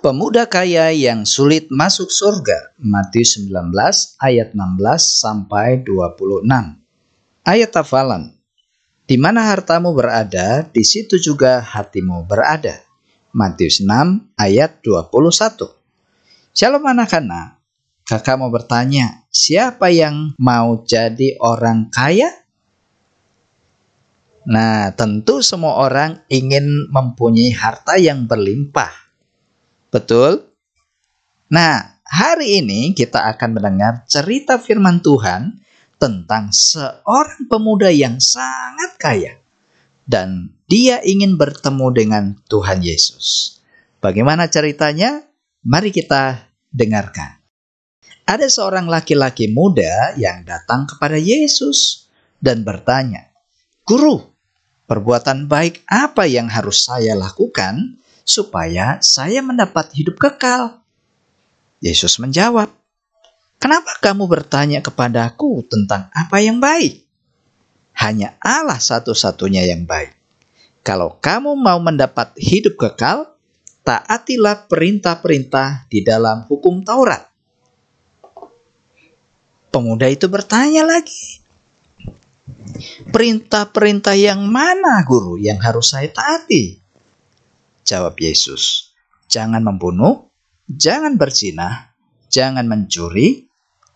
Pemuda kaya yang sulit masuk surga. Matius 19 ayat 16 sampai 26. Ayat hafalan. Di mana hartamu berada, di situ juga hatimu berada. Matius 6 ayat 21. Shalom anak-anak. Kakak mau bertanya, siapa yang mau jadi orang kaya? Nah, tentu semua orang ingin mempunyai harta yang berlimpah. Betul? Nah, hari ini kita akan mendengar cerita firman Tuhan tentang seorang pemuda yang sangat kaya. Dan dia ingin bertemu dengan Tuhan Yesus. Bagaimana ceritanya? Mari kita dengarkan. Ada seorang laki-laki muda yang datang kepada Yesus dan bertanya, "Guru, perbuatan baik apa yang harus saya lakukan supaya saya mendapat hidup kekal?" Yesus menjawab, "Kenapa kamu bertanya kepadaku tentang apa yang baik? Hanya Allah satu-satunya yang baik. Kalau kamu mau mendapat hidup kekal, taatilah perintah-perintah di dalam hukum Taurat." Pemuda itu bertanya lagi, "Perintah-perintah yang mana, Guru, yang harus saya taati?" Jawab Yesus, "Jangan membunuh, jangan berzina, jangan mencuri,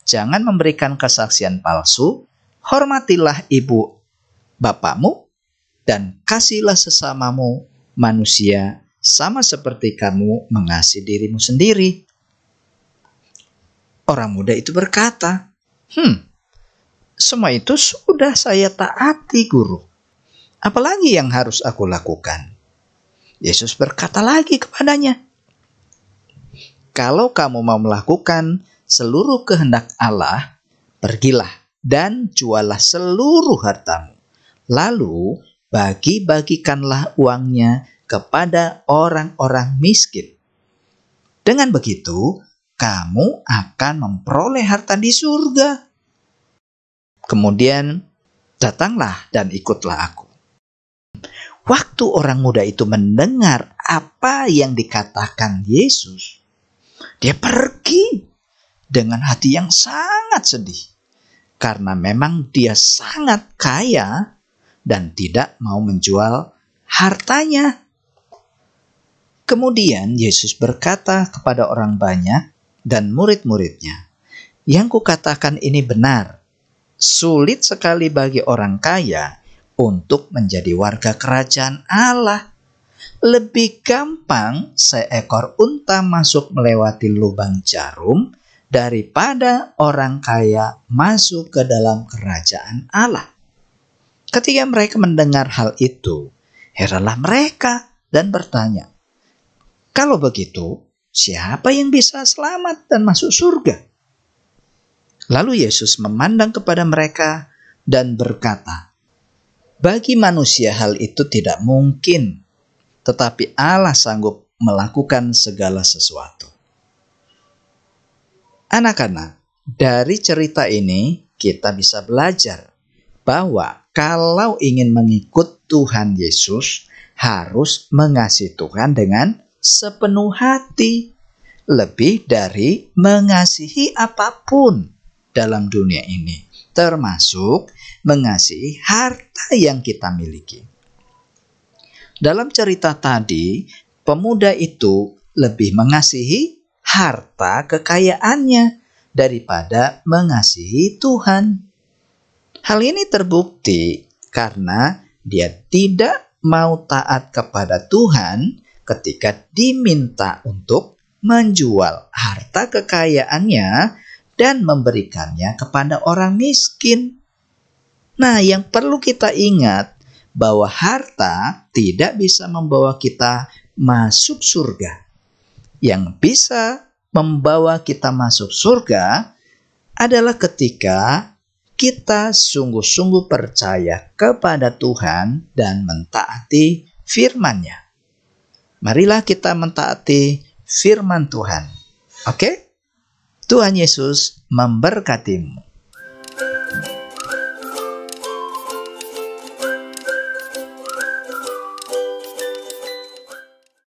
jangan memberikan kesaksian palsu, hormatilah ibu bapakmu, dan kasihlah sesamamu manusia sama seperti kamu mengasihi dirimu sendiri." Orang muda itu berkata, semua itu sudah saya taati, Guru. Apalagi yang harus aku lakukan?" Yesus berkata lagi kepadanya, "Kalau kamu mau melakukan seluruh kehendak Allah, pergilah dan jualah seluruh hartamu. Lalu bagi-bagikanlah uangnya kepada orang-orang miskin. Dengan begitu, kamu akan memperoleh harta di surga. Kemudian datanglah dan ikutlah aku." Waktu orang muda itu mendengar apa yang dikatakan Yesus, dia pergi dengan hati yang sangat sedih. Karena memang dia sangat kaya dan tidak mau menjual hartanya. Kemudian Yesus berkata kepada orang banyak dan murid-muridnya, "Yang kukatakan ini benar. Sulit sekali bagi orang kaya untuk menjadi warga kerajaan Allah. Lebih gampang seekor unta masuk melewati lubang jarum daripada orang kaya masuk ke dalam kerajaan Allah." Ketika mereka mendengar hal itu, heranlah mereka dan bertanya, "Kalau begitu, siapa yang bisa selamat dan masuk surga?" Lalu Yesus memandang kepada mereka dan berkata, "Bagi manusia hal itu tidak mungkin, tetapi Allah sanggup melakukan segala sesuatu." Anak-anak, dari cerita ini kita bisa belajar bahwa kalau ingin mengikut Tuhan Yesus, harus mengasihi Tuhan dengan sepenuh hati, lebih dari mengasihi apapun dalam dunia ini, termasuk mengasihi harta yang kita miliki. Dalam cerita tadi, pemuda itu lebih mengasihi harta kekayaannya daripada mengasihi Tuhan. Hal ini terbukti karena dia tidak mau taat kepada Tuhan ketika diminta untuk menjual harta kekayaannya dan memberikannya kepada orang miskin. Nah, yang perlu kita ingat bahwa harta tidak bisa membawa kita masuk surga. Yang bisa membawa kita masuk surga adalah ketika kita sungguh-sungguh percaya kepada Tuhan dan mentaati firman-Nya. Marilah kita mentaati firman Tuhan. Oke? Tuhan Yesus memberkatimu.